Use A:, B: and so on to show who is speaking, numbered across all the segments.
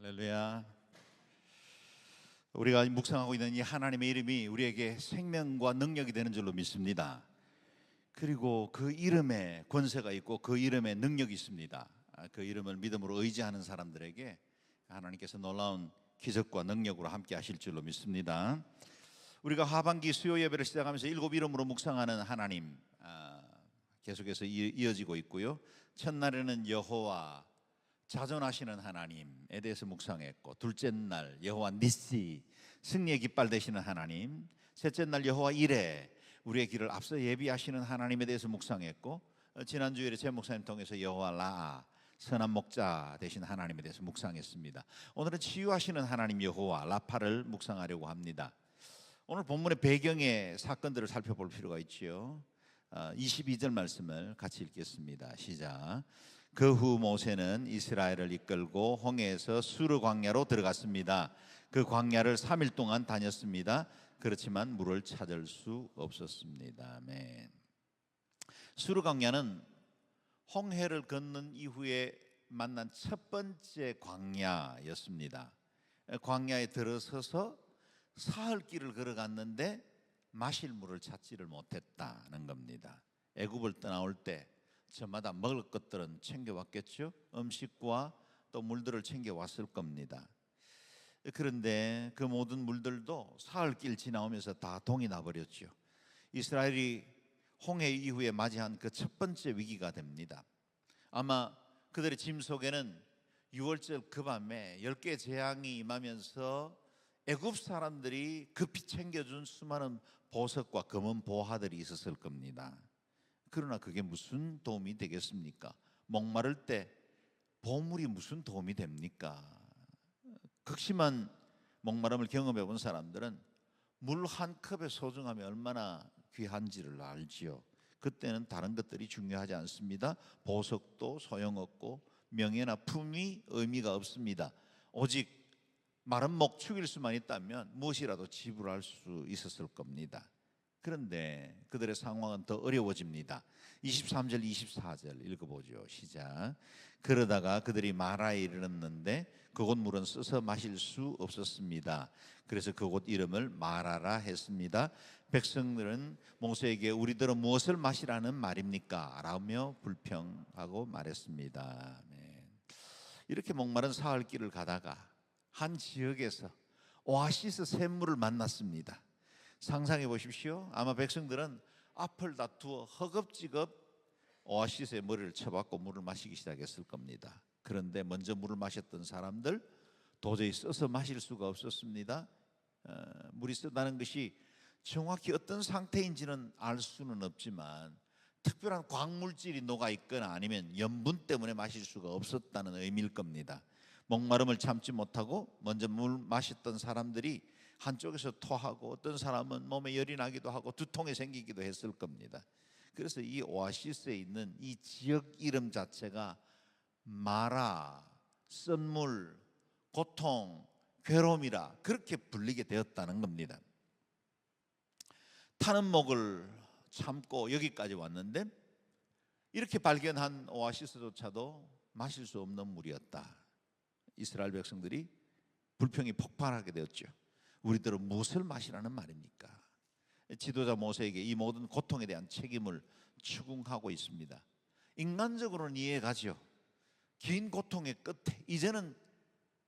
A: 할렐루야. 우리가 묵상하고 있는 이 하나님의 이름이 우리에게 생명과 능력이 되는 줄로 믿습니다. 그리고 그 이름에 권세가 있고 그 이름에 능력이 있습니다. 그 이름을 믿음으로 의지하는 사람들에게 하나님께서 놀라운 기적과 능력으로 함께 하실 줄로 믿습니다. 우리가 하반기 수요 예배를 시작하면서 7 이름으로 묵상하는 하나님 계속해서 이어지고 있고요. 첫날에는 여호와 자존하시는 하나님에 대해서 묵상했고, 둘째 날 여호와 니시 승리의 깃발 되시는 하나님, 셋째 날 여호와 이레 우리의 길을 앞서 예비하시는 하나님에 대해서 묵상했고, 지난 주일에 제 목사님 통해서 여호와 라아 선한 목자 되신 하나님에 대해서 묵상했습니다. 오늘은 치유하시는 하나님 여호와 라파를 묵상하려고 합니다. 오늘 본문의 배경의 사건들을 살펴볼 필요가 있지요. 22절 말씀을 같이 읽겠습니다. 시작. 그 후 모세는 이스라엘을 이끌고 홍해에서 수르 광야로 들어갔습니다. 그 광야를 3일 동안 다녔습니다. 그렇지만 물을 찾을 수 없었습니다. 아멘. 수르 광야는 홍해를 건넌 이후에 만난 첫 번째 광야였습니다. 광야에 들어서서 사흘길을 걸어갔는데 마실 물을 찾지를 못했다는 겁니다. 애굽을 떠나올 때 저마다 먹을 것들은 챙겨왔겠죠. 음식과 또 물들을 챙겨왔을 겁니다. 그런데 그 모든 물들도 사흘길 지나오면서 다 동이 나버렸죠. 이스라엘이 홍해 이후에 맞이한 그 첫 번째 위기가 됩니다. 아마 그들의 짐 속에는 6월절 그 밤에 10개의 재앙이 임하면서 애굽 사람들이 급히 챙겨준 수많은 보석과 금은 보화들이 있었을 겁니다. 그러나 그게 무슨 도움이 되겠습니까? 목마를 때 보물이 무슨 도움이 됩니까? 극심한 목마름을 경험해 본 사람들은 물 한 컵의 소중함이 얼마나 귀한지를 알지요. 그때는 다른 것들이 중요하지 않습니다. 보석도 소용없고 명예나 품이 의미가 없습니다. 오직 마른 목 축일 수만 있다면 무엇이라도 지불할 수 있었을 겁니다. 그런데 그들의 상황은 더 어려워집니다. 23절 24절 읽어보죠. 시작. 그러다가 그들이 마라에 이르렀는데 그곳 물은 써서 마실 수 없었습니다. 그래서 그곳 이름을 마라라 했습니다. 백성들은 모세에게 우리들은 무엇을 마시라는 말입니까? 라며 불평하고 말했습니다. 이렇게 목마른 사흘길을 가다가 한 지역에서 오아시스 샘물을 만났습니다. 상상해 보십시오. 아마 백성들은 앞을 다투어 허겁지겁 오아시스에 머리를 쳐박고 물을 마시기 시작했을 겁니다. 그런데 먼저 물을 마셨던 사람들 도저히 써서 마실 수가 없었습니다. 물이 쓰다는 것이 정확히 어떤 상태인지는 알 수는 없지만 특별한 광물질이 녹아 있거나 아니면 염분 때문에 마실 수가 없었다는 의미일 겁니다. 목마름을 참지 못하고 먼저 물 마셨던 사람들이 한쪽에서 토하고 어떤 사람은 몸에 열이 나기도 하고 두통이 생기기도 했을 겁니다. 그래서 이 오아시스에 있는 이 지역 이름 자체가 마라, 썬물, 고통, 괴로움이라 그렇게 불리게 되었다는 겁니다. 타는 목을 참고 여기까지 왔는데 이렇게 발견한 오아시스조차도 마실 수 없는 물이었다. 이스라엘 백성들이 불평이 폭발하게 되었죠. 우리들은 무엇을 마시라는 말입니까? 지도자 모세에게 이 모든 고통에 대한 책임을 추궁하고 있습니다. 인간적으로는 이해가죠. 긴 고통의 끝에 이제는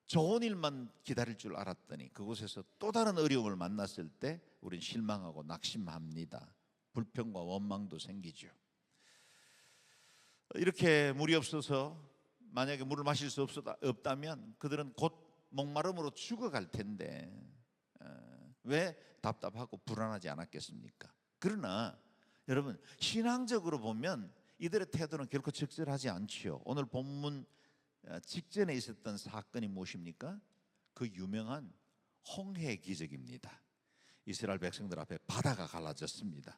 A: 좋은 일만 기다릴 줄 알았더니 그곳에서 또 다른 어려움을 만났을 때 우린 실망하고 낙심합니다. 불평과 원망도 생기죠. 이렇게 물이 없어서 만약에 물을 마실 수 없다면 그들은 곧 목마름으로 죽어갈 텐데 왜 답답하고 불안하지 않았겠습니까? 그러나 여러분 신앙적으로 보면 이들의 태도는 결코 적절하지 않지요. 오늘 본문 직전에 있었던 사건이 무엇입니까? 그 유명한 홍해 기적입니다. 이스라엘 백성들 앞에 바다가 갈라졌습니다.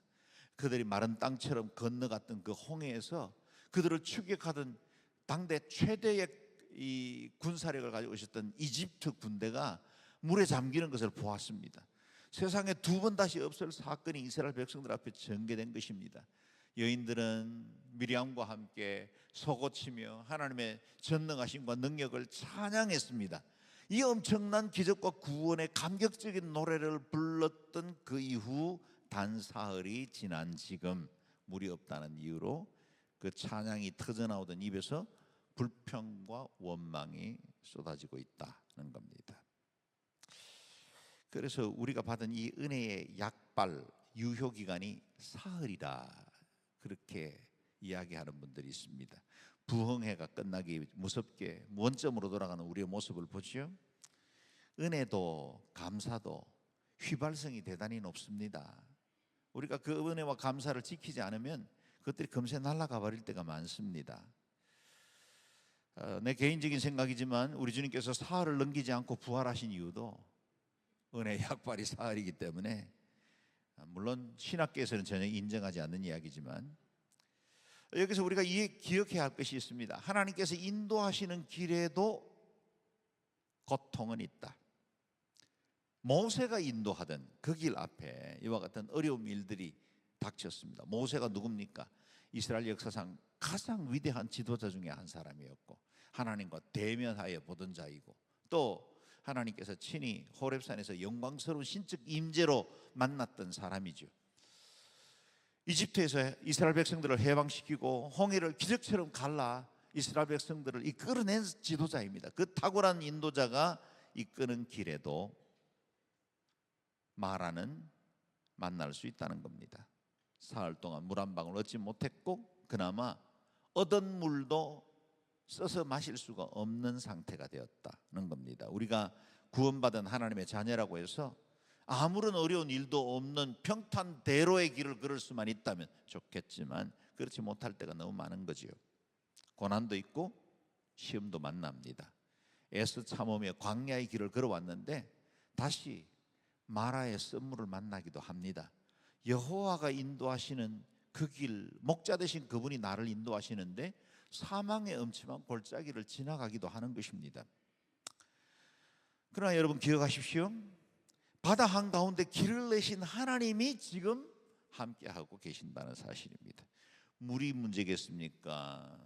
A: 그들이 마른 땅처럼 건너갔던 그 홍해에서 그들을 추격하던 당대 최대의 이 군사력을 가지고 있었던 이집트 군대가 물에 잠기는 것을 보았습니다. 세상에 두 번 다시 없을 사건이 이스라엘 백성들 앞에 전개된 것입니다. 여인들은 미리암과 함께 소고치며 하나님의 전능하심과 능력을 찬양했습니다. 이 엄청난 기적과 구원의 감격적인 노래를 불렀던 그 이후 단 사흘이 지난 지금 물이 없다는 이유로 그 찬양이 터져나오던 입에서 불평과 원망이 쏟아지고 있다는 겁니다. 그래서 우리가 받은 이 은혜의 약발 유효기간이 사흘이다, 그렇게 이야기하는 분들이 있습니다. 부흥회가 끝나기 무섭게 원점으로 돌아가는 우리의 모습을 보죠. 은혜도 감사도 휘발성이 대단히 높습니다. 우리가 그 은혜와 감사를 지키지 않으면 그것들이 금세 날아가 버릴 때가 많습니다. 내 개인적인 생각이지만 우리 주님께서 사흘을 넘기지 않고 부활하신 이유도 은혜의 약발이 사흘이기 때문에, 물론 신학계에서는 전혀 인정하지 않는 이야기지만, 여기서 우리가 기억해야 할 것이 있습니다. 하나님께서 인도하시는 길에도 고통은 있다. 모세가 인도하던 그 길 앞에 이와 같은 어려운 일들이 닥쳤습니다. 모세가 누굽니까? 이스라엘 역사상 가장 위대한 지도자 중에 한 사람이었고, 하나님과 대면하여 보던 자이고, 또 하나님께서 친히 호렙산에서 영광스러운 신적 임재로 만났던 사람이죠. 이집트에서 이스라엘 백성들을 해방시키고 홍해를 기적처럼 갈라 이스라엘 백성들을 이끌어낸 지도자입니다. 그 탁월한 인도자가 이끄는 길에도 마라는 만날 수 있다는 겁니다. 사흘 동안 물 한 방울 얻지 못했고, 그나마 얻은 물도 써서 마실 수가 없는 상태가 되었다는 겁니다. 우리가 구원받은 하나님의 자녀라고 해서 아무런 어려운 일도 없는 평탄대로의 길을 걸을 수만 있다면 좋겠지만 그렇지 못할 때가 너무 많은 거지요. 고난도 있고 시험도 만납니다. 애써 참으며 광야의 길을 걸어왔는데 다시 마라의 썰물을 만나기도 합니다. 여호와가 인도하시는 그 길, 목자 되신 그분이 나를 인도하시는데 사망의 음침한 골짜기를 지나가기도 하는 것입니다. 그러나 여러분 기억하십시오. 바다 한가운데 길을 내신 하나님이 지금 함께하고 계신다는 사실입니다. 물이 문제겠습니까?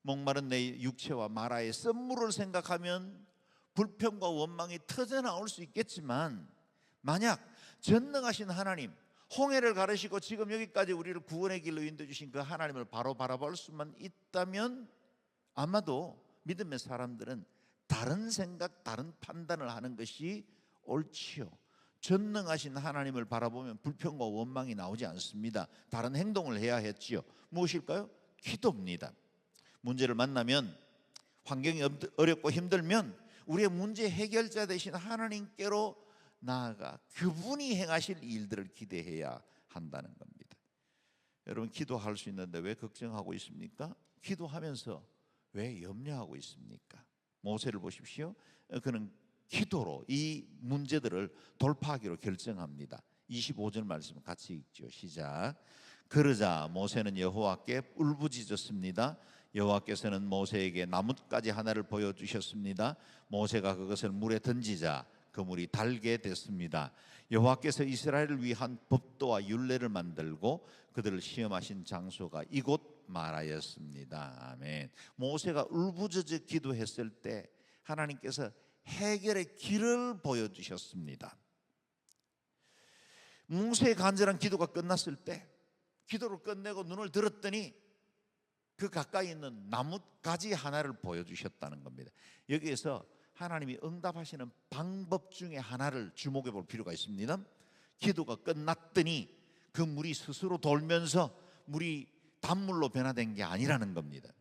A: 목마른 내 육체와 마라의 썰물을 생각하면 불평과 원망이 터져나올 수 있겠지만, 만약 전능하신 하나님, 홍해를 가르시고 지금 여기까지 우리를 구원의 길로 인도해 주신 그 하나님을 바로 바라볼 수만 있다면 아마도 믿음의 사람들은 다른 생각, 다른 판단을 하는 것이 옳지요. 전능하신 하나님을 바라보면 불평과 원망이 나오지 않습니다. 다른 행동을 해야 했지요. 무엇일까요? 기도입니다. 문제를 만나면, 환경이 어렵고 힘들면 우리의 문제 해결자 되신 하나님께로 나아가 그분이 행하실 일들을 기대해야 한다는 겁니다. 여러분, 기도할 수 있는데 왜 걱정하고 있습니까? 기도하면서 왜 염려하고 있습니까? 모세를 보십시오. 그는 기도로 이 문제들을 돌파하기로 결정합니다. 25절 말씀 같이 읽죠. 시작. 그러자 모세는 여호와께 울부짖었습니다. 여호와께서는 모세에게 나뭇가지 하나를 보여주셨습니다. 모세가 그것을 물에 던지자 그 물이 달게 됐습니다. 여호와께서 이스라엘을 위한 법도와 율례를 만들고 그들을 시험하신 장소가 이곳 마라였습니다. 아멘. 모세가 울부짖어 기도했을 때 하나님께서 해결의 길을 보여주셨습니다. 모세의 간절한 기도가 끝났을 때, 기도를 끝내고 눈을 들었더니 그 가까이 있는 나뭇가지 하나를 보여주셨다는 겁니다. 여기에서 하나님이 응답하시는 방법 중에 하나를 주목해 볼 필요가 있습니다. 기도가 끝났더니 그 물이 스스로 돌면서 물이 단물로 변화된 게 아니라는 겁니다.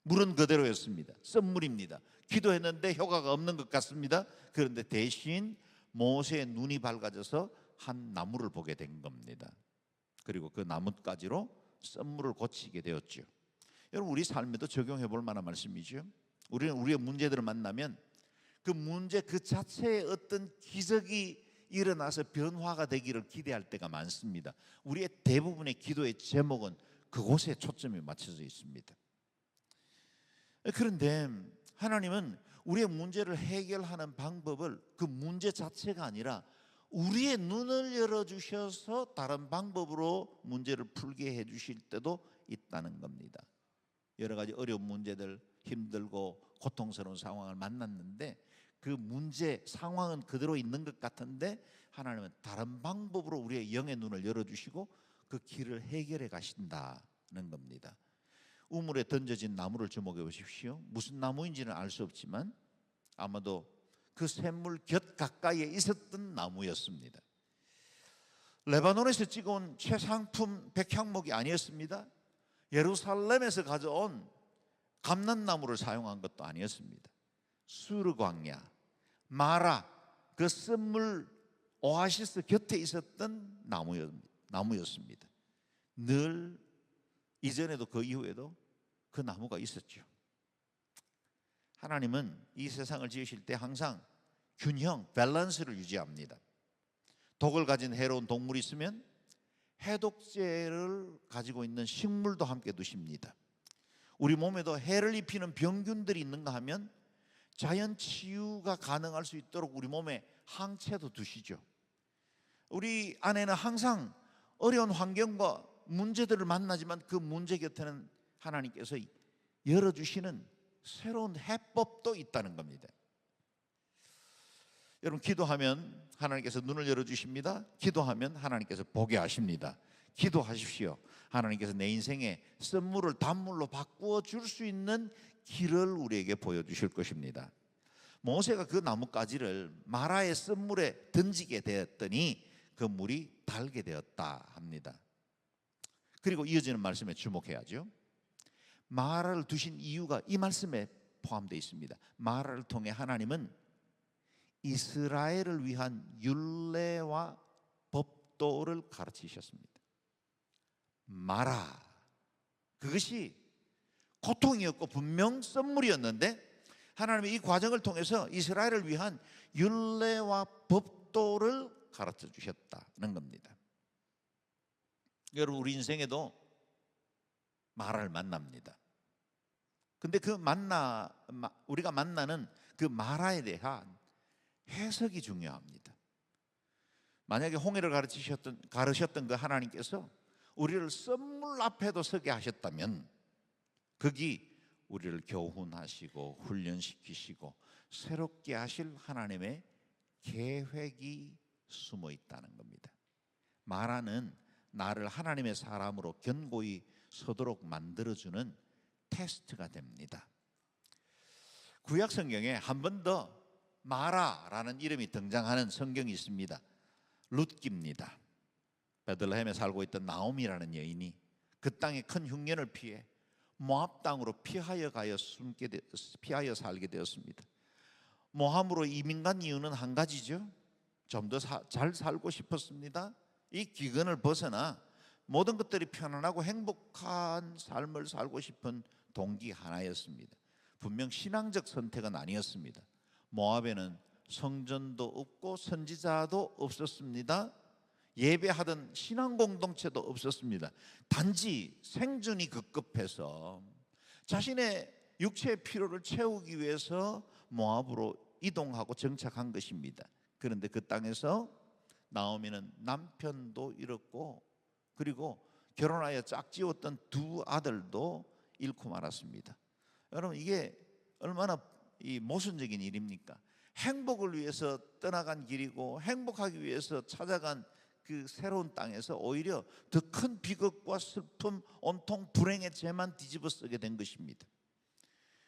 A: 물은 그대로였습니다. 썬물입니다. 기도했는데 효과가 없는 것 같습니다. 그런데 대신 모세의 눈이 밝아져서 한 나무를 보게 된 겁니다. 그리고 그 나뭇가지로 썬물을 고치게 되었죠. 여러분, 우리 삶에도 적용해 볼 만한 말씀이죠. 우리는 우리의 문제들을 만나면 그 문제 그 자체에 어떤 기적이 일어나서 변화가 되기를 기대할 때가 많습니다. 우리의 대부분의 기도의 제목은 그곳에 초점이 맞춰져 있습니다. 그런데 하나님은 우리의 문제를 해결하는 방법을 그 문제 자체가 아니라 우리의 눈을 열어주셔서 다른 방법으로 문제를 풀게 해주실 때도 있다는 겁니다. 여러 가지 어려운 문제들, 힘들고 고통스러운 상황을 만났는데 그 문제 상황은 그대로 있는 것 같은데 하나님은 다른 방법으로 우리의 영의 눈을 열어주시고 그 길을 해결해 가신다는 겁니다. 우물에 던져진 나무를 주목해 보십시오. 무슨 나무인지는 알 수 없지만 아마도 그 샘물 곁 가까이에 있었던 나무였습니다. 레바논에서 찍어온 최상품 백향목이 아니었습니다. 예루살렘에서 가져온 감람나무를 사용한 것도 아니었습니다. 수르 광야, 마라, 그 쓴물 오아시스 곁에 있었던 나무였습니다. 늘 이전에도 그 이후에도 그 나무가 있었죠. 하나님은 이 세상을 지으실 때 항상 균형, 밸런스를 유지합니다. 독을 가진 해로운 동물이 있으면 해독제를 가지고 있는 식물도 함께 두십니다. 우리 몸에도 해를 입히는 병균들이 있는가 하면 자연 치유가 가능할 수 있도록 우리 몸에 항체도 두시죠. 우리 안에는 항상 어려운 환경과 문제들을 만나지만 그 문제 곁에는 하나님께서 열어주시는 새로운 해법도 있다는 겁니다. 여러분, 기도하면 하나님께서 눈을 열어주십니다. 기도하면 하나님께서 보게 하십니다. 기도하십시오. 하나님께서 내 인생에 쓴물을 단물로 바꾸어 줄 수 있는 길을 우리에게 보여주실 것입니다. 모세가 그 나뭇가지를 마라의 쓴물에 던지게 되었더니 그 물이 달게 되었다 합니다. 그리고 이어지는 말씀에 주목해야죠. 마라를 두신 이유가 이 말씀에 포함되어 있습니다. 마라를 통해 하나님은 이스라엘을 위한 율례와 법도를 가르치셨습니다. 마라, 그것이 고통이었고 분명 썸물이었는데 하나님이 이 과정을 통해서 이스라엘을 위한 율례와 법도를 가르쳐 주셨다는 겁니다. 여러분, 우리 인생에도 마라를 만납니다. 근데 그 우리가 만나는 그 마라에 대한 해석이 중요합니다. 만약에 홍해를 가르셨던 그 하나님께서 우리를 썸물 앞에도 서게 하셨다면 거기 우리를 교훈하시고 훈련시키시고 새롭게 하실 하나님의 계획이 숨어 있다는 겁니다. 마라는 나를 하나님의 사람으로 견고히 서도록 만들어주는 테스트가 됩니다. 구약 성경에 한 번 더 마라라는 이름이 등장하는 성경이 있습니다. 룻기입니다. 베들레헴에 살고 있던 나오미라는 여인이 그 땅에 큰 흉년을 피해 모압 땅으로 피하여 살게 되었습니다. 모함으로 이민 간 이유는 한 가지죠. 좀 더 잘 살고 싶었습니다. 이 기근을 벗어나 모든 것들이 편안하고 행복한 삶을 살고 싶은 동기 하나였습니다. 분명 신앙적 선택은 아니었습니다. 모압에는 성전도 없고 선지자도 없었습니다. 예배하던 신앙 공동체도 없었습니다. 단지 생존이 급급해서 자신의 육체의 필요를 채우기 위해서 모압으로 이동하고 정착한 것입니다. 그런데 그 땅에서 나오미는 남편도 잃었고 그리고 결혼하여 짝지었던 두 아들도 잃고 말았습니다. 여러분, 이게 얼마나 모순적인 일입니까? 행복을 위해서 떠나간 길이고 행복하기 위해서 찾아간 그 새로운 땅에서 오히려 더 큰 비극과 슬픔, 온통 불행의 죄만 뒤집어 쓰게 된 것입니다.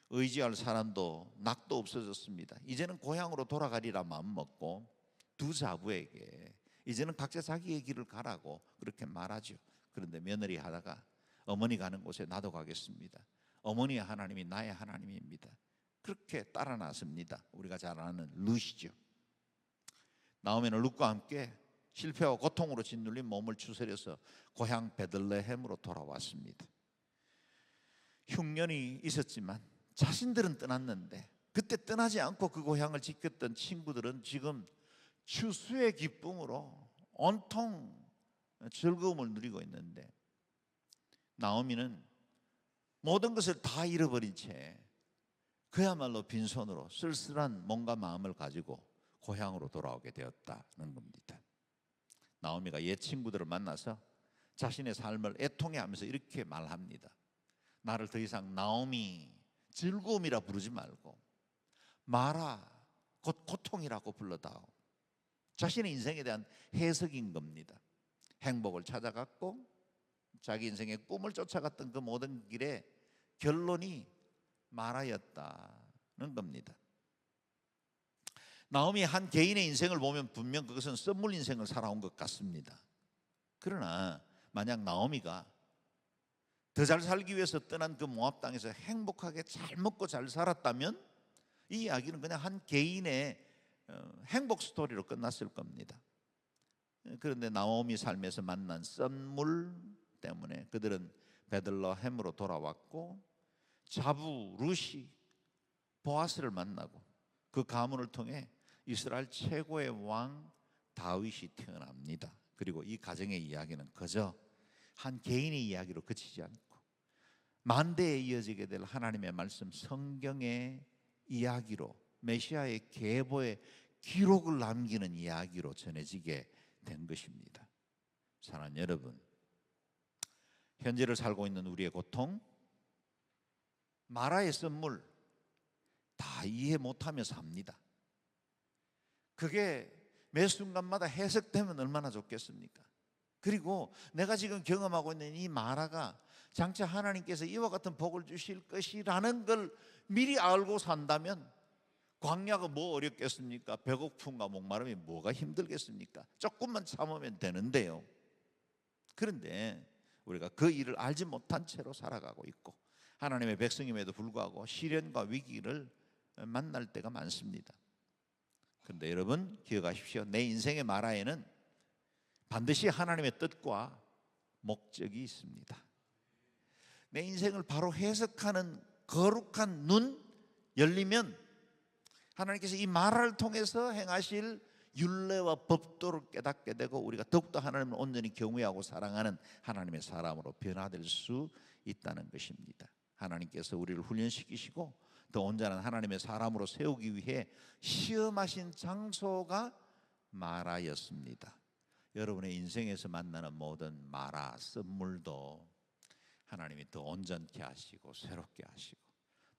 A: 의지할 사람도 낙도 없어졌습니다. 이제는 고향으로 돌아가리라 마음먹고 두 자부에게 이제는 각자 자기의 길을 가라고 그렇게 말하죠. 그런데 며느리 하다가 어머니 가는 곳에 나도 가겠습니다. 어머니의 하나님이 나의 하나님입니다. 그렇게 따라 나섭니다. 우리가 잘 아는 룻이죠. 나오미는 룻과 함께 실패와 고통으로 짓눌린 몸을 추스려서 고향 베들레헴으로 돌아왔습니다. 흉년이 있었지만 자신들은 떠났는데 그때 떠나지 않고 그 고향을 지켰던 친구들은 지금 추수의 기쁨으로 온통 즐거움을 누리고 있는데 나오미는 모든 것을 다 잃어버린 채 그야말로 빈손으로 쓸쓸한 몸과 마음을 가지고 고향으로 돌아오게 되었다는 겁니다. 나오미가 옛 친구들을 만나서 자신의 삶을 애통해하면서 이렇게 말합니다. 나를 더 이상 나오미, 즐거움이라 부르지 말고 마라, 곧 고통이라고 불러다오. 자신의 인생에 대한 해석인 겁니다. 행복을 찾아갔고 자기 인생의 꿈을 쫓아갔던 그 모든 길의 결론이 마라였다는 겁니다. 나오미 한 개인의 인생을 보면 분명 그것은 썸물 인생을 살아온 것 같습니다. 그러나 만약 나오미가 더 잘 살기 위해서 떠난 그 모압 땅에서 행복하게 잘 먹고 잘 살았다면 이 이야기는 그냥 한 개인의 행복 스토리로 끝났을 겁니다. 그런데 나오미 삶에서 만난 썸물 때문에 그들은 베들레헴으로 돌아왔고 자부 루시 보아스를 만나고 그 가문을 통해 이스라엘 최고의 왕 다윗이 태어납니다. 그리고 이 가정의 이야기는 그저 한 개인의 이야기로 그치지 않고 만대에 이어지게 될 하나님의 말씀 성경의 이야기로 메시아의 계보의 기록을 남기는 이야기로 전해지게 된 것입니다. 사랑하는 여러분, 현재를 살고 있는 우리의 고통, 마라의 썸물 다 이해 못하며 삽니다. 그게 매 순간마다 해석되면 얼마나 좋겠습니까? 그리고 내가 지금 경험하고 있는 이 마라가 장차 하나님께서 이와 같은 복을 주실 것이라는 걸 미리 알고 산다면 광야가 뭐 어렵겠습니까? 배고픔과 목마름이 뭐가 힘들겠습니까? 조금만 참으면 되는데요. 그런데 우리가 그 일을 알지 못한 채로 살아가고 있고 하나님의 백성임에도 불구하고 시련과 위기를 만날 때가 많습니다. 그런데 여러분 기억하십시오. 내 인생의 마라에는 반드시 하나님의 뜻과 목적이 있습니다. 내 인생을 바로 해석하는 거룩한 눈 열리면 하나님께서 이 마라를 통해서 행하실 율례와 법도를 깨닫게 되고 우리가 더욱더 하나님을 온전히 경외하고 사랑하는 하나님의 사람으로 변화될 수 있다는 것입니다. 하나님께서 우리를 훈련시키시고 더 온전한 하나님의 사람으로 세우기 위해 시험하신 장소가 마라였습니다. 여러분의 인생에서 만나는 모든 마라, 썸물도 하나님이 더 온전케 하시고 새롭게 하시고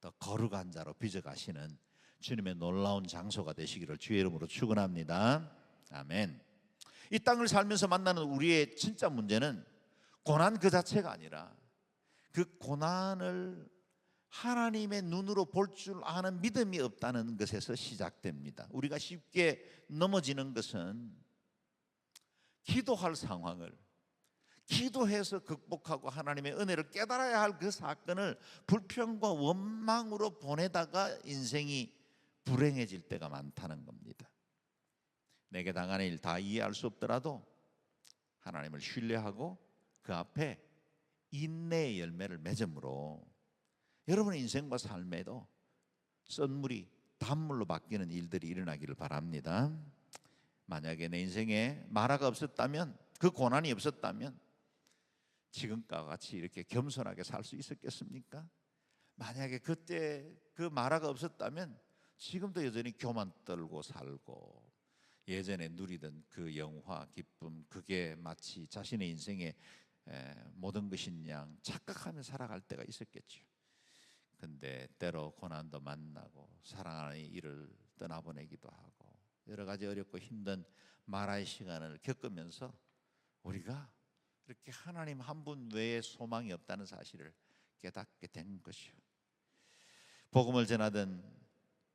A: 더 거룩한 자로 빚어가시는 주님의 놀라운 장소가 되시기를 주의 이름으로 축원합니다. 아멘. 이 땅을 살면서 만나는 우리의 진짜 문제는 고난 그 자체가 아니라 그 고난을 하나님의 눈으로 볼 줄 아는 믿음이 없다는 것에서 시작됩니다. 우리가 쉽게 넘어지는 것은 기도할 상황을 기도해서 극복하고 하나님의 은혜를 깨달아야 할 그 사건을 불평과 원망으로 보내다가 인생이 불행해질 때가 많다는 겁니다. 내게 당하는 일 다 이해할 수 없더라도 하나님을 신뢰하고 그 앞에 인내의 열매를 맺음으로 여러분의 인생과 삶에도 썬물이 단물로 바뀌는 일들이 일어나기를 바랍니다. 만약에 내 인생에 마라가 없었다면, 그 고난이 없었다면 지금과 같이 이렇게 겸손하게 살 수 있었겠습니까? 만약에 그때 그 마라가 없었다면 지금도 여전히 교만 떨고 살고 예전에 누리던 그 영화, 기쁨, 그게 마치 자신의 인생의 모든 것인 양 착각하며 살아갈 때가 있었겠죠. 근데 때로 고난도 만나고 사랑하는 이를 떠나보내기도 하고 여러 가지 어렵고 힘든 마라의 시간을 겪으면서 우리가 이렇게 하나님 한 분 외에 소망이 없다는 사실을 깨닫게 된 것이요. 복음을 전하던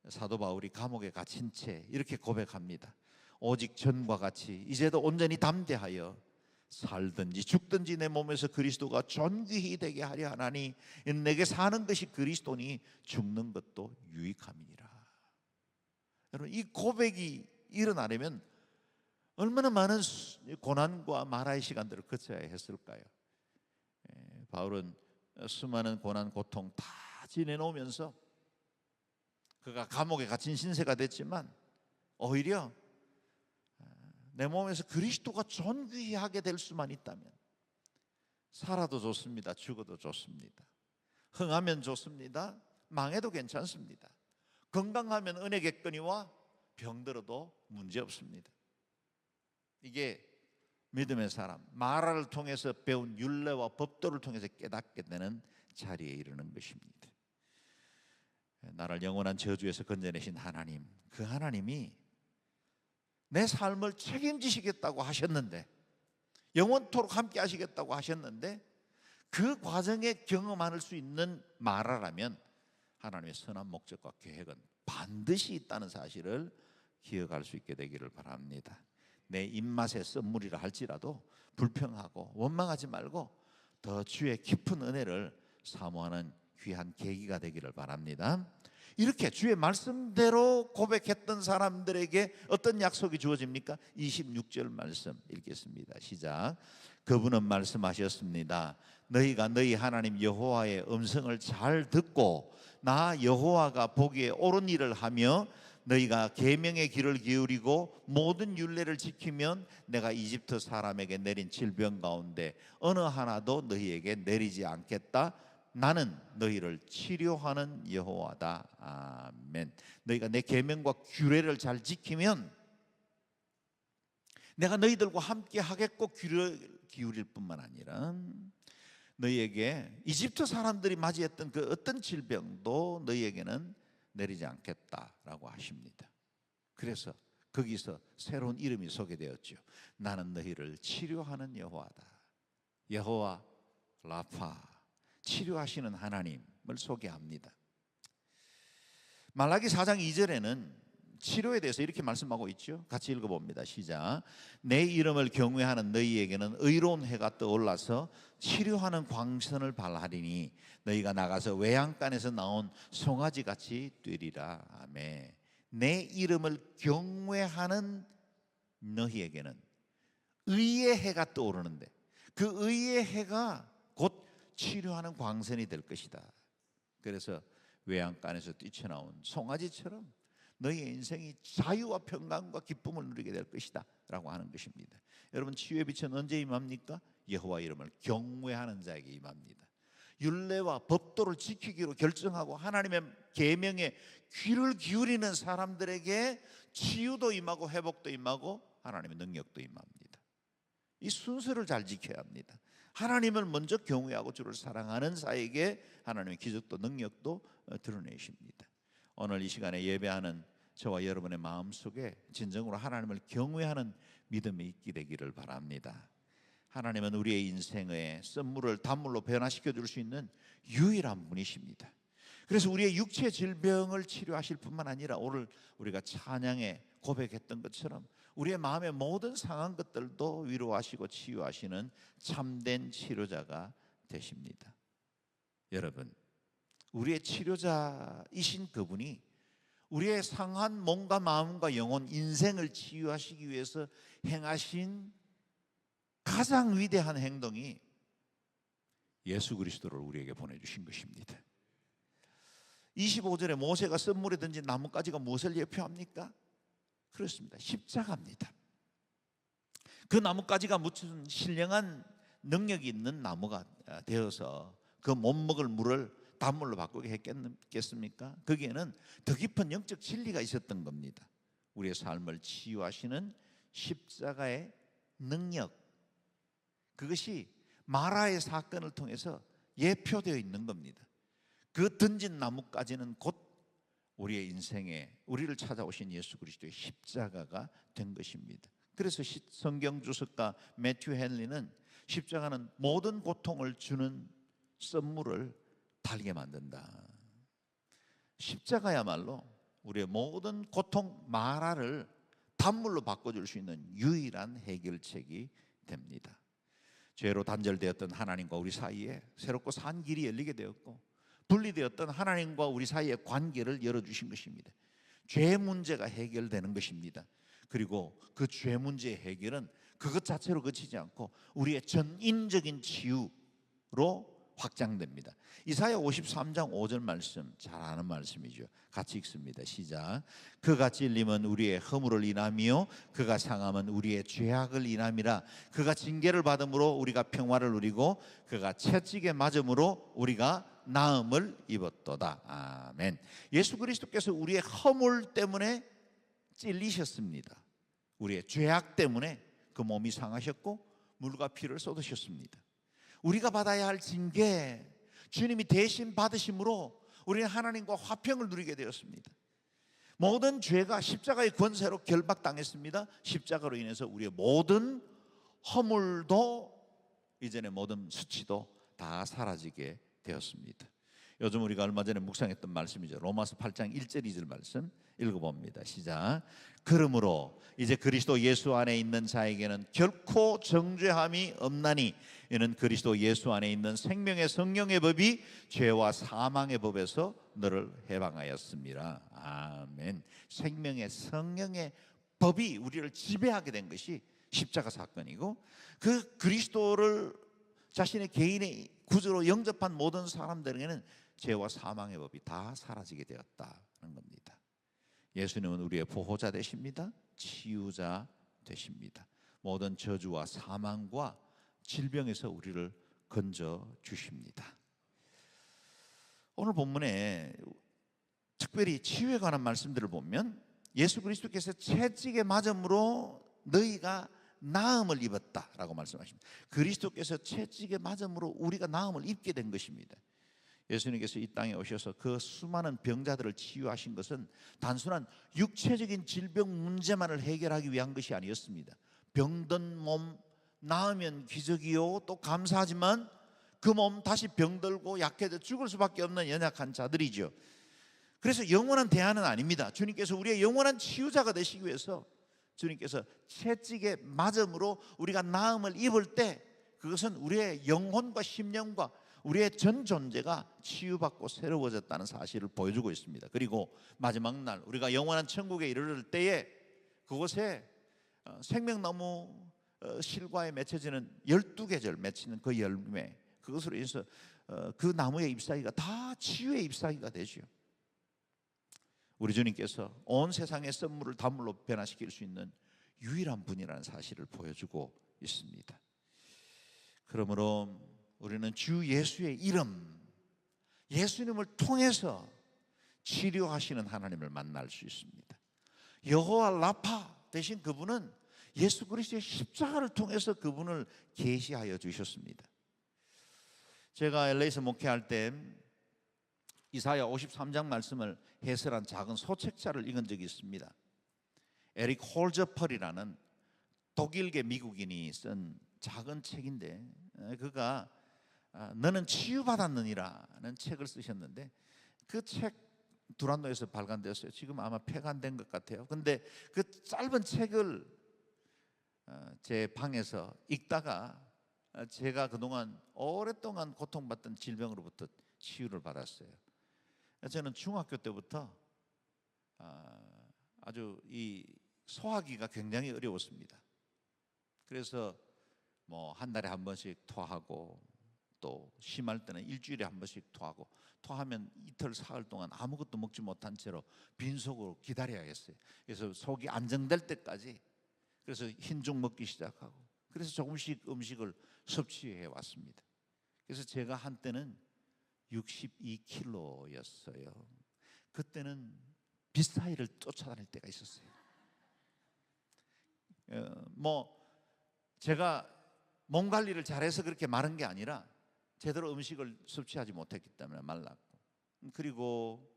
A: 사도 바울이 감옥에 갇힌 채 이렇게 고백합니다. 오직 전과 같이 이제도 온전히 담대하여 살든지 죽든지 내 몸에서 그리스도가 존귀히 되게 하려 하나니 내게 사는 것이 그리스도니 죽는 것도 유익함이니라. 여러분, 이 고백이 일어나려면 얼마나 많은 고난과 마라의 시간들을 거쳐야 했을까요? 바울은 수많은 고난 고통 다 지내놓으면서 그가 감옥에 갇힌 신세가 됐지만 오히려 내 몸에서 그리스도가 존귀히 하게 될 수만 있다면 살아도 좋습니다. 죽어도 좋습니다. 흥하면 좋습니다. 망해도 괜찮습니다. 건강하면 은혜겠거니와 병들어도 문제없습니다. 이게 믿음의 사람, 마라를 통해서 배운 율례와 법도를 통해서 깨닫게 되는 자리에 이르는 것입니다. 나를 영원한 저주에서 건져내신 하나님, 그 하나님이 내 삶을 책임지시겠다고 하셨는데, 영원토록 함께 하시겠다고 하셨는데, 그 과정에 경험할 수 있는 마라라면 하나님의 선한 목적과 계획은 반드시 있다는 사실을 기억할 수 있게 되기를 바랍니다. 내 입맛의 선물이라 할지라도 불평하고 원망하지 말고 더 주의 깊은 은혜를 사모하는 귀한 계기가 되기를 바랍니다. 이렇게 주의 말씀대로 고백했던 사람들에게 어떤 약속이 주어집니까? 26절 말씀 읽겠습니다. 시작. 그분은 말씀하셨습니다. 너희가 너희 하나님 여호와의 음성을 잘 듣고 나 여호와가 보기에 옳은 일을 하며 너희가 계명의 귀를 기울이고 모든 율례를 지키면 내가 이집트 사람에게 내린 질병 가운데 어느 하나도 너희에게 내리지 않겠다. 나는 너희를 치료하는 여호와다. 아멘. 너희가 내 계명과 규례를 잘 지키면 내가 너희들과 함께 하겠고 귀를 기울일 뿐만 아니라 너희에게 이집트 사람들이 맞이했던 그 어떤 질병도 너희에게는 내리지 않겠다라고 하십니다. 그래서 거기서 새로운 이름이 소개되었죠. 나는 너희를 치료하는 여호와다. 여호와 라파, 치료하시는 하나님을 소개합니다. 말라기 4장 2절에는 치료에 대해서 이렇게 말씀하고 있죠. 같이 읽어봅니다. 시작. 내 이름을 경외하는 너희에게는 의로운 해가 떠올라서 치료하는 광선을 발하리니 너희가 나가서 외양간에서 나온 송아지같이 뛰리라. 아멘. 내 이름을 경외하는 너희에게는 의의 해가 떠오르는데 그 의의 해가 곧 치료하는 광선이 될 것이다. 그래서 외양간에서 뛰쳐나온 송아지처럼 너희의 인생이 자유와 평강과 기쁨을 누리게 될 것이다 라고 하는 것입니다. 여러분, 치유의 빛은 언제 임합니까? 여호와 이름을 경외하는 자에게 임합니다. 율례와 법도를 지키기로 결정하고 하나님의 계명에 귀를 기울이는 사람들에게 치유도 임하고 회복도 임하고 하나님의 능력도 임합니다. 이 순서를 잘 지켜야 합니다. 하나님을 먼저 경외하고 주를 사랑하는 자에게 하나님의 기적도 능력도 드러내십니다. 오늘 이 시간에 예배하는 저와 여러분의 마음속에 진정으로 하나님을 경외하는 믿음이 있게 되기를 바랍니다. 하나님은 우리의 인생의 썸물을 단물로 변화시켜 줄 수 있는 유일한 분이십니다. 그래서 우리의 육체 질병을 치료하실 뿐만 아니라 오늘 우리가 찬양에 고백했던 것처럼 우리의 마음의 모든 상한 것들도 위로하시고 치유하시는 참된 치료자가 되십니다. 여러분, 우리의 치료자이신 그분이 우리의 상한 몸과 마음과 영혼, 인생을 치유하시기 위해서 행하신 가장 위대한 행동이 예수 그리스도를 우리에게 보내주신 것입니다. 25절에 모세가 썸물에 던진 나뭇가지가 무엇을 예표합니까? 그렇습니다. 십자가입니다. 그 나뭇가지가 무슨 신령한 능력이 있는 나무가 되어서 그 못 먹을 물을 단물로 바꾸게 했겠습니까? 거기에는 더 깊은 영적 진리가 있었던 겁니다. 우리의 삶을 치유하시는 십자가의 능력, 그것이 마라의 사건을 통해서 예표되어 있는 겁니다. 그 던진 나뭇가지는 곧 우리의 인생에 우리를 찾아오신 예수 그리스도의 십자가가 된 것입니다. 그래서 성경 주석가 매튜 헨리는 십자가는 모든 고통을 주는 썸물을 달게 만든다. 십자가야말로 우리의 모든 고통 마라를 단물로 바꿔줄 수 있는 유일한 해결책이 됩니다. 죄로 단절되었던 하나님과 우리 사이에 새롭고 산 길이 열리게 되었고 분리되었던 하나님과 우리 사이의 관계를 열어주신 것입니다. 죄 문제가 해결되는 것입니다. 그리고 그 죄 문제의 해결은 그것 자체로 그치지 않고 우리의 전인적인 치유로 확장됩니다. 이사야 53장 5절 말씀 잘 아는 말씀이죠. 같이 읽습니다. 시작. 그가 찔림은 우리의 허물을 인하며 그가 상함은 우리의 죄악을 인함이라. 그가 징계를 받음으로 우리가 평화를 누리고 그가 채찍에 맞음으로 우리가 나음을 입었도다. 아멘. 예수 그리스도께서 우리의 허물 때문에 찔리셨습니다. 우리의 죄악 때문에 그 몸이 상하셨고 물과 피를 쏟으셨습니다. 우리가 받아야 할 징계 주님이 대신 받으심으로 우리는 하나님과 화평을 누리게 되었습니다. 모든 죄가 십자가의 권세로 결박당했습니다. 십자가로 인해서 우리의 모든 허물도, 이전의 모든 수치도 다 사라지게 되었습니다. 요즘 우리가 얼마 전에 묵상했던 말씀이죠. 로마서 8장 1절 2절 말씀 읽어봅니다. 시작. 그러므로 이제 그리스도 예수 안에 있는 자에게는 결코 정죄함이 없나니 이는 그리스도 예수 안에 있는 생명의 성령의 법이 죄와 사망의 법에서 너를 해방하였습니다. 아멘. 생명의 성령의 법이 우리를 지배하게 된 것이 십자가 사건이고, 그 그리스도를 자신의 개인의 구주로 영접한 모든 사람들에게는 죄와 사망의 법이 다 사라지게 되었다는 겁니다. 예수님은 우리의 보호자 되십니다. 치유자 되십니다. 모든 저주와 사망과 질병에서 우리를 건져 주십니다. 오늘 본문에 특별히 치유에 관한 말씀들을 보면 예수 그리스도께서 채찍에 맞음으로 너희가 나음을 입었다라고 말씀하십니다. 그리스도께서 채찍에 맞음으로 우리가 나음을 입게 된 것입니다. 예수님께서 이 땅에 오셔서 그 수많은 병자들을 치유하신 것은 단순한 육체적인 질병 문제만을 해결하기 위한 것이 아니었습니다. 병든 몸 나으면 기적이요, 또 감사하지만 그 몸 다시 병들고 약해져 죽을 수밖에 없는 연약한 자들이죠. 그래서 영원한 대안은 아닙니다. 주님께서 우리의 영원한 치유자가 되시기 위해서 주님께서 채찍에 맞음으로 우리가 나음을 입을 때 그것은 우리의 영혼과 심령과 우리의 전 존재가 치유받고 새로워졌다는 사실을 보여주고 있습니다. 그리고 마지막 날 우리가 영원한 천국에 이르를 때에 그곳에 생명나무 실과에 맺혀지는 12계절 맺히는 그 열매, 그것으로 인해서 그 나무의 잎사귀가 다 치유의 잎사귀가 되죠. 우리 주님께서 온 세상의 선물을 단물로 변화시킬 수 있는 유일한 분이라는 사실을 보여주고 있습니다. 그러므로 우리는 주 예수의 이름, 예수님을 통해서 치료하시는 하나님을 만날 수 있습니다. 여호와 라파 되신 그분은 예수 그리스도의 십자가를 통해서 그분을 계시하여 주셨습니다. 제가 LA에서 목회할 때 이사야 53장 말씀을 해설한 작은 소책자를 읽은 적이 있습니다. 에릭 홀저펄이라는 독일계 미국인이 쓴 작은 책인데, 그가 너는 치유받았느니라는 책을 쓰셨는데 그 책 두란노에서 발간되었어요. 지금 아마 폐간된 것 같아요. 근데 그 짧은 책을 제 방에서 읽다가 제가 그동안 오랫동안 고통받던 질병으로부터 치유를 받았어요. 저는 중학교 때부터 아주 이 소화기가 굉장히 어려웠습니다. 그래서 뭐 한 달에 한 번씩 토하고, 또 심할 때는 일주일에 한 번씩 토하고, 토하면 이틀 사흘 동안 아무것도 먹지 못한 채로 빈속으로 기다려야겠어요. 그래서 속이 안정될 때까지, 그래서 흰죽 먹기 시작하고, 그래서 조금씩 음식을 섭취해 왔습니다. 그래서 제가 한때는 62kg였어요. 그때는 비스타일을 쫓아다닐 때가 있었어요. 뭐 제가 몸 관리를 잘해서 그렇게 마른 게 아니라 제대로 음식을 섭취하지 못했기 때문에 말랐고, 그리고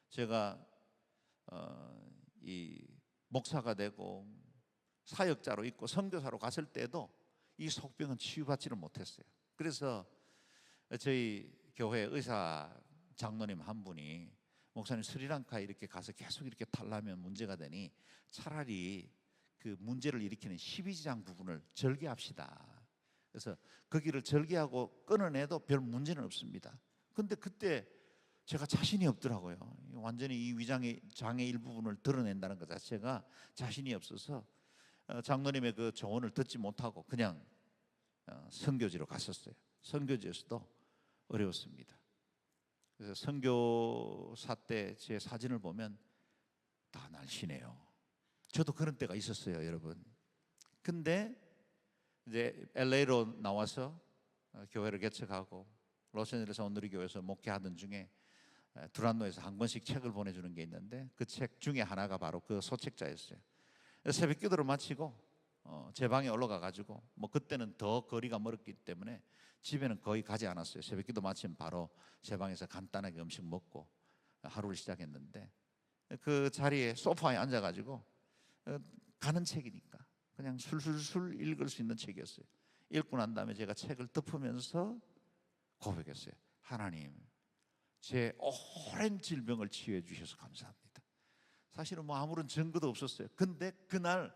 A: 제가 이 목사가 되고 사역자로 있고 선교사로 갔을 때도 이 속병은 치유받지를 못했어요. 그래서 저희 교회 의사 장로님 한 분이, 목사님 스리랑카에 이렇게 가서 계속 이렇게 탈라면 문제가 되니 차라리 그 문제를 일으키는 12지장 부분을 절개합시다. 그래서 거기를 절개하고 끊어내도 별 문제는 없습니다. 근데 그때 제가 자신이 없더라고요. 완전히 이 위장의 장의 일부분을 드러낸다는 것 자체가 자신이 없어서 장로님의 그 조언을 듣지 못하고 그냥 선교지로 갔었어요. 선교지에서도 어려웠습니다. 그래서 선교사 때 제 사진을 보면 다 날씬해요. 저도 그런 때가 있었어요, 여러분. 근데 이제 LA로 나와서 교회를 개척하고 로스앤젤레스 온누리교회에서 목회하던 중에 두란노에서 한 권씩 책을 보내주는 게 있는데 그 책 중에 하나가 바로 그 소책자였어요. 새벽 기도를 마치고 제 방에 올라가 가지고 뭐 그때는 더 거리가 멀었기 때문에 집에는 거의 가지 않았어요. 새벽기도 마치면 바로 제 방에서 간단하게 음식 먹고 하루를 시작했는데, 그 자리에 소파에 앉아 가지고 가는 책이니까 그냥 술술술 읽을 수 있는 책이었어요. 읽고 난 다음에 제가 책을 덮으면서 고백했어요. 하나님, 제 오랜 질병을 치유해 주셔서 감사합니다. 사실은 뭐 아무런 증거도 없었어요. 근데 그날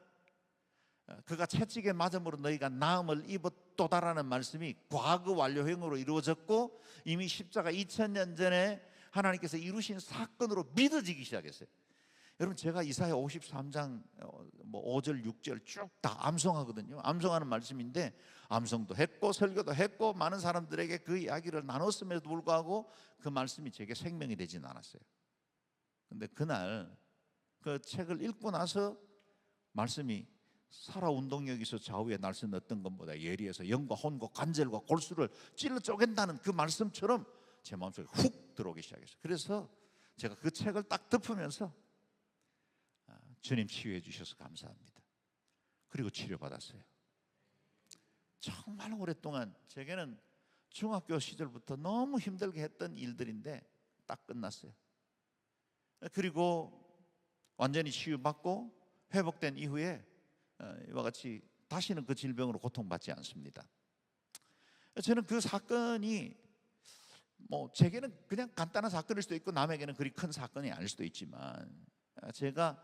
A: 그가 채찍에 맞음으로 너희가 나음을 입었도다라는 말씀이 과거 완료형으로 이루어졌고 이미 십자가 2000년 전에 하나님께서 이루신 사건으로 믿어지기 시작했어요. 여러분, 제가 이사야 53장 뭐 5절 6절 쭉 다 암송하거든요. 암송하는 말씀인데 암송도 했고 설교도 했고 많은 사람들에게 그 이야기를 나눴음에도 불구하고 그 말씀이 제게 생명이 되지는 않았어요. 근데 그날 그 책을 읽고 나서 말씀이 살아 운동력에서 좌우에 날선 어떤 것보다 예리해서 영과 혼과 관절과 골수를 찔러 쪼갠다는 그 말씀처럼 제 마음속에 훅 들어오기 시작했어요. 그래서 제가 그 책을 딱 덮으면서 주님 치유해 주셔서 감사합니다. 그리고 치료받았어요. 정말 오랫동안 제게는 중학교 시절부터 너무 힘들게 했던 일들인데 딱 끝났어요. 그리고 완전히 치유받고 회복된 이후에 이와 같이 다시는 그 질병으로 고통받지 않습니다. 저는 그 사건이 뭐 제게는 그냥 간단한 사건일 수도 있고 남에게는 그리 큰 사건이 아닐 수도 있지만, 제가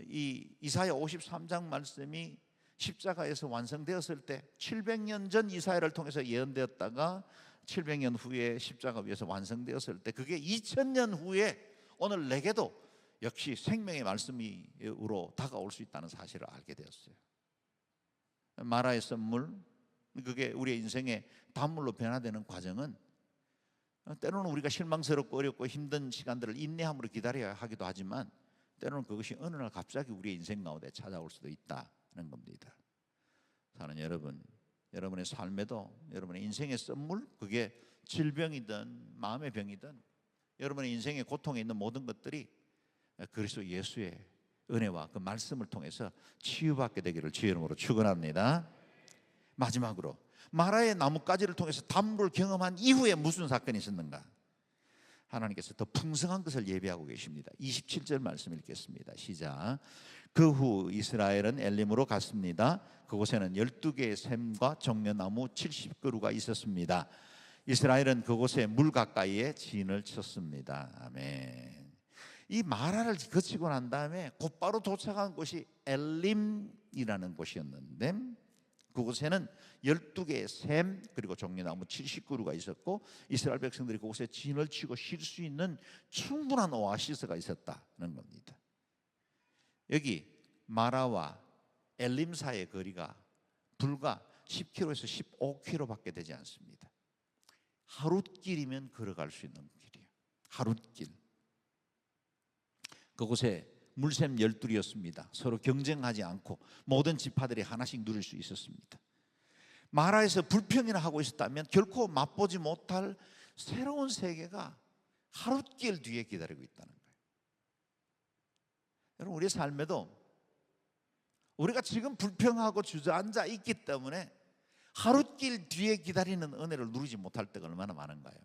A: 이 이사야 53장 말씀이 십자가에서 완성되었을 때 700년 전 이사야를 통해서 예언되었다가 700년 후에 십자가 위에서 완성되었을 때 그게 2000년 후에 오늘 내게도 역시 생명의 말씀으로 다가올 수 있다는 사실을 알게 되었어요. 마라의 선물, 그게 우리의 인생의 단물로 변화되는 과정은 때로는 우리가 실망스럽고 어렵고 힘든 시간들을 인내함으로 기다려야 하기도 하지만 때로는 그것이 어느 날 갑자기 우리의 인생 가운데 찾아올 수도 있다는 겁니다. 사는 여러분, 여러분의 삶에도 여러분의 인생의 선물, 그게 질병이든 마음의 병이든 여러분의 인생의 고통에 있는 모든 것들이 그리스도 예수의 은혜와 그 말씀을 통해서 치유받게 되기를 주의 이름으로 축원합니다. 마지막으로 마라의 나뭇가지를 통해서 단물을 경험한 이후에 무슨 사건이 있었는가? 하나님께서 더 풍성한 것을 예비하고 계십니다. 27절 말씀 읽겠습니다. 시작. 그 후 이스라엘은 엘림으로 갔습니다. 그곳에는 12개의 샘과 종려나무 70그루가 있었습니다. 이스라엘은 그곳에 물 가까이에 진을 쳤습니다. 아멘. 이 마라를 거치고 난 다음에 곧바로 도착한 곳이 엘림이라는 곳이었는데, 그곳에는 12개의 샘 그리고 종려나무 70그루가 있었고 이스라엘 백성들이 그곳에 진을 치고 쉴 수 있는 충분한 오아시스가 있었다는 겁니다. 여기 마라와 엘림 사이의 거리가 불과 10km에서 15km밖에 되지 않습니다. 하룻길이면 걸어갈 수 있는 길이에요. 하룻길. 그곳에 물샘 12이었습니다. 서로 경쟁하지 않고 모든 지파들이 하나씩 누릴 수 있었습니다. 마라에서 불평이나 하고 있었다면 결코 맛보지 못할 새로운 세계가 하룻길 뒤에 기다리고 있다는 거예요. 여러분, 우리의 삶에도 우리가 지금 불평하고 주저앉아 있기 때문에 하룻길 뒤에 기다리는 은혜를 누리지 못할 때가 얼마나 많은가요?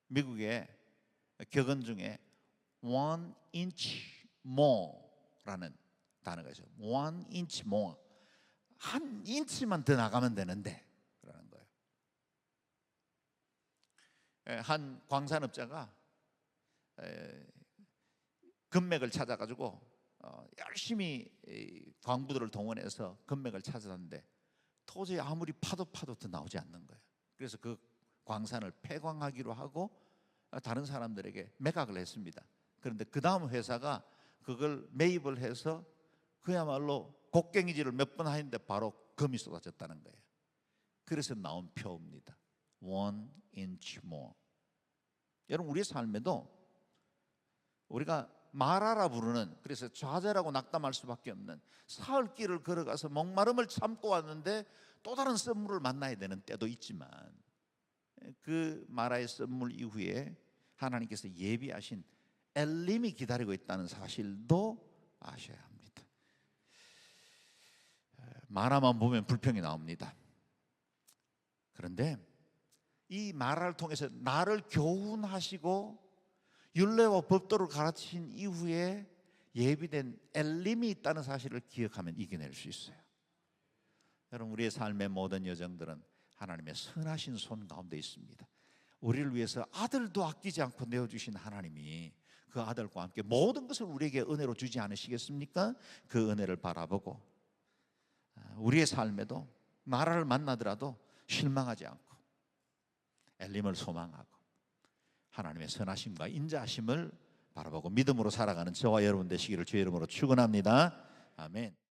A: 미국의 격언 중에 one inch more라는 단어가 있어요. one inch more. 한 인치만 더 나가면 되는데 그러는 거예요. 한 광산업자가 금맥을 찾아가지고 열심히 광부들을 동원해서 금맥을 찾았는데 도저히 아무리 파도 더 나오지 않는 거예요. 그래서 그 광산을 폐광하기로 하고 다른 사람들에게 매각을 했습니다. 그런데 그 다음 회사가 그걸 매입을 해서 그야말로 곡괭이질을 몇 번 하는데 바로 금이 쏟아졌다는 거예요. 그래서 나온 표입니다. One inch more. 여러분, 우리의 삶에도 우리가 마라라 부르는, 그래서 좌절하고 낙담할 수밖에 없는 사흘길을 걸어가서 목마름을 참고 왔는데 또 다른 썰물을 만나야 되는 때도 있지만, 그 마라의 썰물 이후에 하나님께서 예비하신 엘림이 기다리고 있다는 사실도 아셔야 합니다. 만화만 보면 불평이 나옵니다. 그런데 이 만화를 통해서 나를 교훈하시고 율례와 법도를 가르치신 이후에 예비된 엘림이 있다는 사실을 기억하면 이겨낼 수 있어요. 여러분, 우리의 삶의 모든 여정들은 하나님의 선하신 손 가운데 있습니다. 우리를 위해서 아들도 아끼지 않고 내어주신 하나님이 그 아들과 함께 모든 것을 우리에게 은혜로 주지 않으시겠습니까? 그 은혜를 바라보고 우리의 삶에도 나라를 만나더라도 실망하지 않고 엘림을 소망하고 하나님의 선하심과 인자하심을 바라보고 믿음으로 살아가는 저와 여러분 되시기를 주의 이름으로 축원합니다. 아멘.